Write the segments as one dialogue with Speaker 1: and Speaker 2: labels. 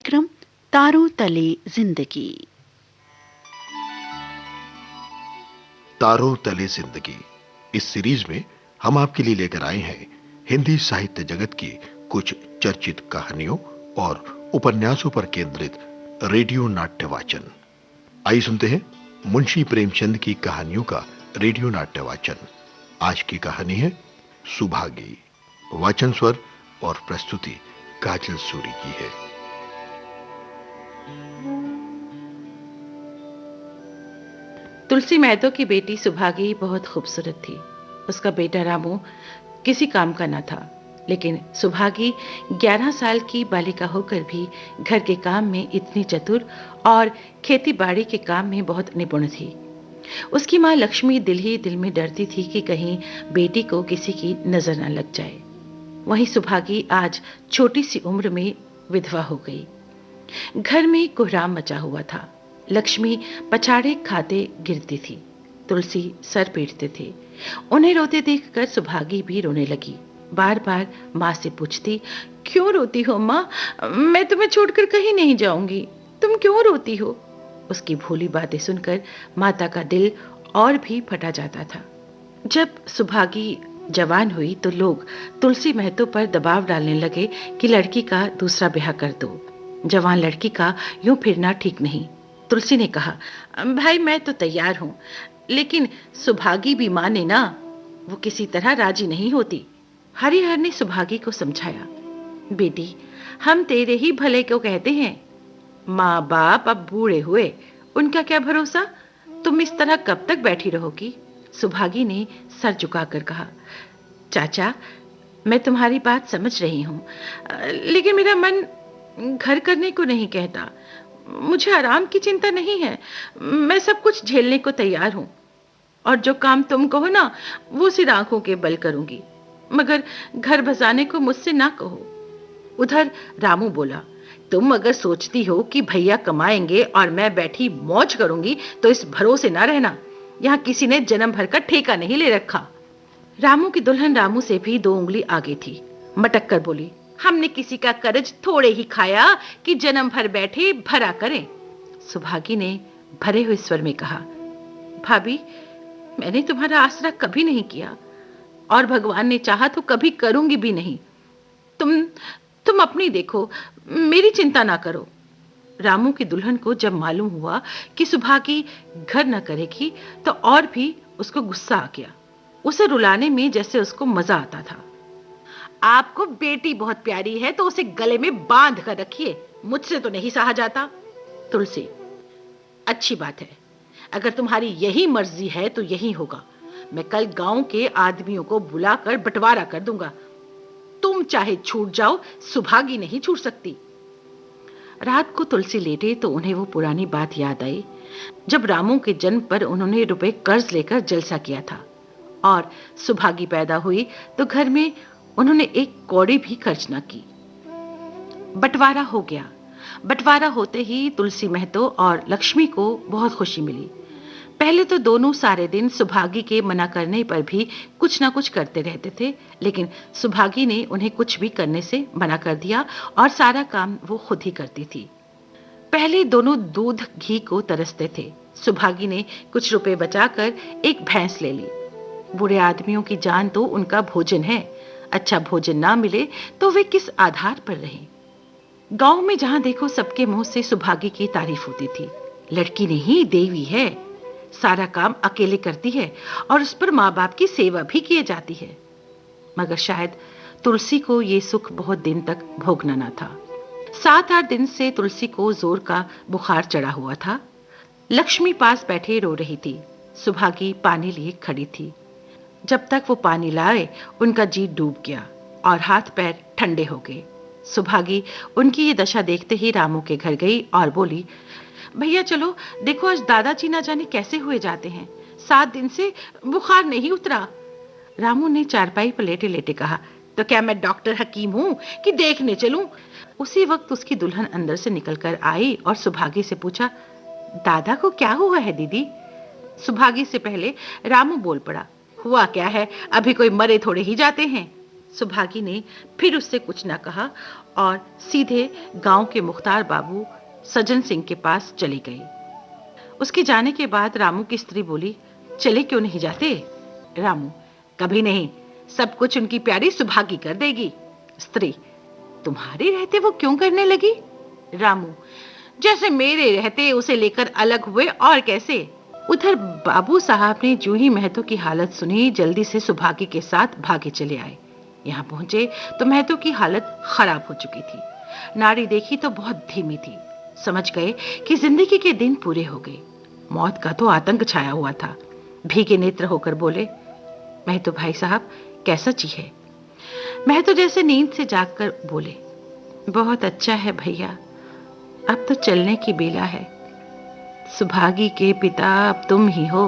Speaker 1: कार्यक्रम तारों तले जिंदगी।
Speaker 2: तारों तले जिंदगी इस सीरीज में हम आपके लिए लेकर आए हैं हिंदी साहित्य जगत की कुछ चर्चित कहानियों और उपन्यासों पर केंद्रित रेडियो नाट्य वाचन। आइए सुनते हैं मुंशी प्रेमचंद की कहानियों का रेडियो नाट्य वाचन। आज की कहानी है सुभागी। वाचन स्वर और प्रस्तुति काजल सूरी की है।
Speaker 3: तुलसी महतो की बेटी सुभागी बहुत खूबसूरत थी। उसका बेटा रामू किसी काम का न था, लेकिन सुभागी 11 साल की बालिका होकर भी घर के काम में इतनी चतुर और खेती बाड़ी के काम में बहुत निपुण थी। उसकी माँ लक्ष्मी दिल ही दिल में डरती थी कि कहीं बेटी को किसी की नजर न लग जाए। वहीं सुभागी आज छोटी सी उम्र में विधवा हो गई। घर में कोहराम मचा हुआ था। लक्ष्मी पछाड़े खाते गिरती थी, तुलसी सर पीटते थे। उन्हें रोते देखकर सुभागी भी रोने लगी। बार बार माँ से पूछती, क्यों रोती हो माँ? मैं तुम्हें छोड़कर कहीं नहीं जाऊंगी, तुम क्यों रोती हो? उसकी भोली बातें सुनकर माता का दिल और भी फटा जाता था। जब सुभागी जवान हुई तो लोग तुलसी महतो पर दबाव डालने लगे कि लड़की का दूसरा ब्याह कर दो। जवान लड़की का यूं फिरना ठीक नहीं। तुलसी ने कहा, भाई मैं तो तैयार हूं, लेकिन सुभागी भी माने ना, वो किसी तरह राजी नहीं होती। हरिहर ने सुभागी को समझाया, बेटी हम तेरे ही भले को कहते हैं। माँ बाप अब बूढ़े हुए, उनका क्या भरोसा? तुम इस तरह कब तक बैठी रहोगी? सुभागी ने सर झुकाकर कहा, चाचा मैं तुम्हारी बात समझ रही हूँ, लेकिन मेरा मन घर करने को नहीं कहता। मुझे आराम की चिंता नहीं है, मैं सब कुछ झेलने को तैयार हूं, और जो काम तुम कहो ना वो सिर आंखों के बल करूंगी, मगर घर बसाने को मुझसे ना कहो। उधर रामू बोला, तुम अगर सोचती हो कि भैया कमाएंगे और मैं बैठी मौज करूंगी तो इस भरोसे ना रहना, यहाँ किसी ने जन्म भर का ठेका नहीं ले रखा। रामू की दुल्हन रामू से भी 2 उंगली आगे थी। मटक कर बोली, हमने किसी का कर्ज थोड़े ही खाया कि जन्म भर बैठे भरा करें। सुभागी ने भरे हुए स्वर में कहा, भाभी मैंने तुम्हारा आसरा कभी नहीं किया, और भगवान ने चाहा तो कभी करूंगी भी नहीं। तुम अपनी देखो, मेरी चिंता ना करो। रामू की दुल्हन को जब मालूम हुआ कि सुभागी घर न करेगी तो और भी उसको गुस्सा आ गया। उसे रुलाने में जैसे उसको मजा आता था। आपको बेटी बहुत प्यारी है तो उसे गले में बांध कर रखिए, मुझसे तो नहीं सहा जाता। तुलसी, अच्छी बात है, अगर तुम्हारी यही मर्जी है तो यही होगा। मैं कल गांव के आदमियों को बुलाकर बंटवारा कर दूंगा। तुम चाहे छूट जाओ, सुभागी नहीं छूट सकती। रात को तुलसी लेटे तो उन्हें वो पुरानी बात याद आई, जब रामू के जन्म पर उन्होंने रुपए कर्ज लेकर जलसा किया था, और सुभागी पैदा हुई तो घर में उन्होंने एक कौड़ी भी खर्च न की। बंटवारा हो गया। बंटवारा होते ही तुलसी महतो और लक्ष्मी को बहुत खुशी मिली। पहले तो दोनों सारे दिन सुभागी के मना करने पर भी कुछ ना कुछ करते रहते थे, लेकिन सुभागी ने उन्हें कुछ भी करने से मना कर दिया और सारा काम वो खुद ही करती थी। पहले दोनों दूध घी को तरसते थे। सुभागी ने कुछ रुपए बचाकर एक भैंस ले ली। बूढ़े आदमियों की जान तो उनका भोजन है, अच्छा भोजन ना मिले तो वे किस आधार पर रहें? गांव में जहां देखो सबके मुंह से सुभागी की तारीफ होती थी। लड़की नहीं देवी है, सारा काम अकेले करती है और उस पर माँ बाप की सेवा भी किए जाती है। मगर शायद तुलसी को ये सुख बहुत दिन तक भोगना ना था। 7-8 दिन से तुलसी को जोर का बुखार चढ़ा हुआ था। लक्ष्मी पास बैठे रो रही थी। सुभागी पानी लिए खड़ी थी। जब तक वो पानी लाए उनका जी डूब गया और हाथ पैर ठंडे हो गए। सुभागी उनकी ये दशा देखते ही रामू के घर गई और बोली, भैया चलो देखो आज दादाजी ना जाने कैसे हुए जाते हैं, 7 दिन से बुखार नहीं उतरा। रामू ने चारपाई पर लेटे लेटे कहा, तो क्या मैं डॉक्टर हकीम हूं कि देखने चलूं? उसी वक्त उसकी दुल्हन अंदर से निकलकर आई और सुभागी से पूछा, दादा को क्या हुआ है दीदी? सुभागी से पहले रामू बोल पड़ा, हुआ क्या है, अभी कोई मरे थोड़े ही जाते हैं। सुभागी ने फिर उससे कुछ ना कहा और सीधे गांव के मुख्तार बाबू सज्जन सिंह के पास चली गई। उसके जाने के बाद रामू की स्त्री बोली, चले क्यों नहीं जाते? रामू, कभी नहीं, सब कुछ उनकी प्यारी सुभागी कर देगी। स्त्री, तुम्हारे रहते वो क्यों करने लगी? रामू, जैसे मेरे रहते उसे लेकर अलग हुए, और कैसे। उधर बाबू साहब ने जो ही महतो की हालत सुनी, जल्दी से सुभागी के साथ भागे चले आए। यहाँ पहुंचे तो महतो की हालत खराब हो चुकी थी। नाड़ी देखी तो बहुत धीमी थी। समझ गए कि जिंदगी के दिन पूरे हो गए। मौत का तो आतंक छाया हुआ था। भीगे नेत्र होकर बोले, महतो भाई साहब, कैसा जी है? महतो जैसे नींद से जागकर बोले, बहुत अच्छा है भैया, अब तो चलने की बेला है। सुभागी के पिता अब तुम ही हो,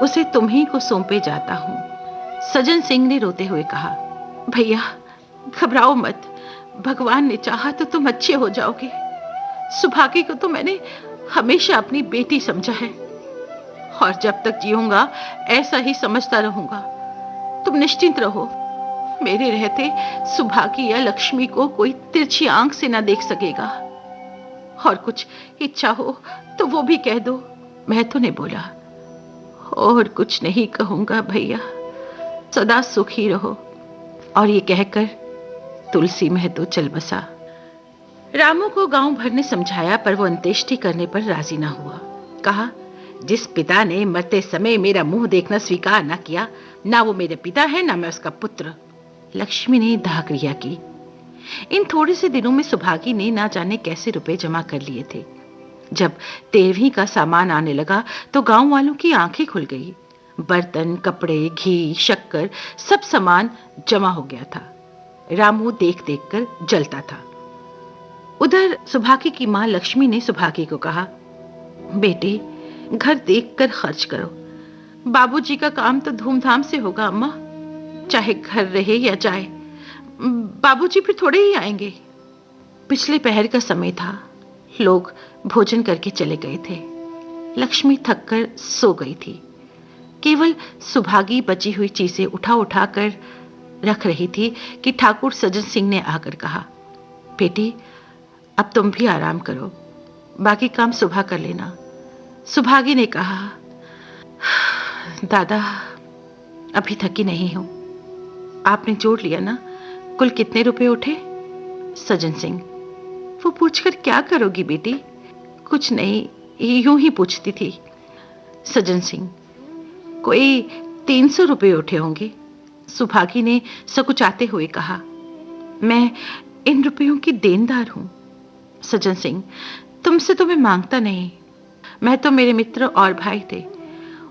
Speaker 3: उसे तुम ही को सौंपे जाता हूं। सज्जन सिंह ने रोते हुए कहा, भैया घबराओ मत, भगवान ने चाहा तो तुम अच्छे हो जाओगे। सुभागी को तो मैंने हमेशा अपनी बेटी समझा है, और जब तक जीऊंगा ऐसा ही समझता रहूंगा। तुम निश्चिंत रहो, मेरे रहते सुभागी या लक्ष्मी को कोई तिरछी आंख से ना देख सकेगा। और कुछ इच्छा हो तो वो भी कह दो। महतो ने बोला, और कुछ नहीं कहूंगा भैया, सदा सुखी रहो। और ये कहकर तुलसी महतो चल बसा। रामू को गांव भर ने समझाया, पर वो अंत्येष्टि करने पर राजी ना हुआ। कहा, जिस पिता ने मरते समय मेरा मुंह देखना स्वीकार ना किया, ना वो मेरे पिता है ना मैं उसका पुत्र। लक्ष्मी ने दाह क्रिया की। इन थोड़े से दिनों में सुभागी ने ना जाने कैसे रुपए जमा कर लिए थे। जब 13वीं का सामान आने लगा तो गांव वालों की आंखें खुल गई। बर्तन, कपड़े, घी, शक्कर, सब सामान जमा हो गया था। रामू देख देख कर जलता था। उधर सुभागी की मां लक्ष्मी ने सुभागी को कहा, बेटे घर देखकर खर्च करो। बाबूजी का काम तो धूमधाम से होगा अम्मा, चाहे घर रहे या जाए। बाबूजी फिर थोड़े ही आएंगे। पिछले पहर का समय था, लोग भोजन करके चले गए थे। लक्ष्मी थककर सो गई थी। केवल सुभागी बची हुई चीजें उठा उठा कर रख रही थी कि ठाकुर सज्जन सिंह ने आकर कहा, बेटी अब तुम भी आराम करो, बाकी काम सुबह कर लेना। सुभागी ने कहा, दादा अभी थकी नहीं हूं। आपने जोड़ लिया ना, कुल कितने रुपए उठे? सज्जन सिंह, वो पूछकर क्या करोगी बेटी? कुछ नहीं, यूं ही पूछती थी। सज्जन सिंह, कोई 300 रुपए उठे होंगे। सुभागी ने सकुचाते हुए कहा, मैं इन रुपयों की देनदार हूं। सज्जन सिंह, तुमसे तो मैं मांगता नहीं, मैं तो मेरे मित्र और भाई थे,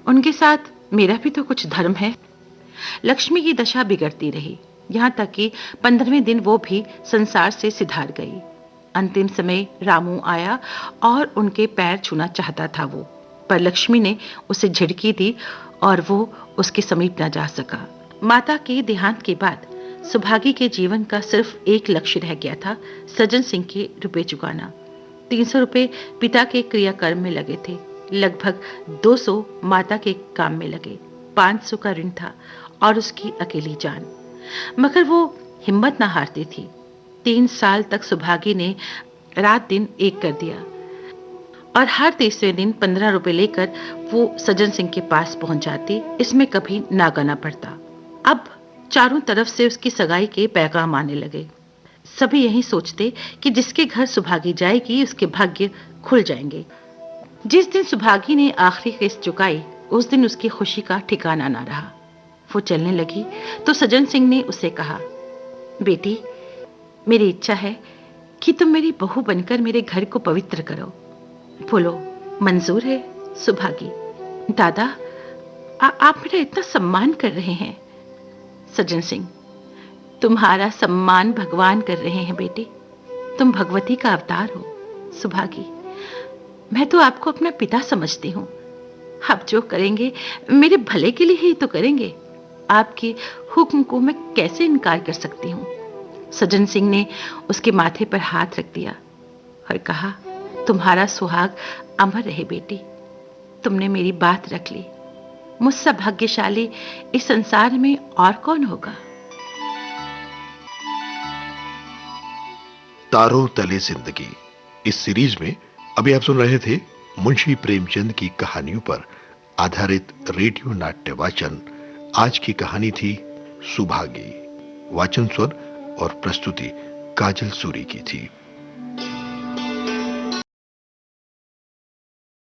Speaker 3: उनके साथ मेरा भी तो कुछ धर्म है। लक्ष्मी की दशा बिगड़ती रही, यहां तक कि 15वें दिन वो भी संसार से सिधार गई। अंतिम समय रामू आया और उनके पैर छूना चाहता था वो, पर लक्ष्मी ने उसे झिड़की दी और वो उसके समीप न जा सका। माता के देहांत के बाद सुभागी के जीवन का सिर्फ एक लक्ष्य रह गया था, सज्जन सिंह के रुपए चुकाना। 300 रुपए पिता के क्रियाकर्म में लगे थे, लगभग 200 माता के काम में लगे, 500 का ऋण था और उसकी अकेली जान। मगर वो हिम्मत ना हारती थी। 3 साल तक सुभागी ने रात दिन एक कर दिया और हर तीसरे दिन 15 रुपए लेकर वो सज्जन सिंह के पास पहुंच जाती। इसमें कभी नागा ना पड़ता। अब चारों तरफ से उसकी सगाई के पैगाम आने लगे। सभी यही सोचते कि जिसके घर सुभागी जाएगी उसके भाग्य खुल जाएंगे। जिस दिन सुभागी ने आखिरी किस्त चुकाई, उस दिन उसकी खुशी का ठिकाना ना रहा। वो चलने लगी तो सज्जन सिंह ने उसे कहा, बेटी मेरी इच्छा है कि तुम मेरी बहू बनकर मेरे घर को पवित्र करो। बोलो मंजूर है? सुभागी, दादा आप मेरा इतना सम्मान कर रहे हैं। सज्जन सिंह, तुम्हारा सम्मान भगवान कर रहे हैं बेटी, तुम भगवती का अवतार हो। सुभागी, मैं तो आपको अपना पिता समझती हूँ। आप जो करेंगे मेरे भले के लिए ही तो करेंगे। आपके हुक्म को मैं कैसे इनकार कर सकती हूँ? सज्जन सिंह ने उसके माथे पर हाथ रख दिया और कहा, तुम्हारा सुहाग अमर रहे बेटी, तुमने मेरी बात रख ली। मुझसे भाग्यशाली इस संसार में और कौन होगा?
Speaker 2: तारों तले जिंदगी। इस सीरीज में अभी आप सुन रहे थे मुंशी प्रेमचंद की कहानियों पर आधारित रेडियो नाट्य वाचन। आज की कहानी थी सुभागी। वाचन स्वर और प्रस्तुति काजल सूरी की थी।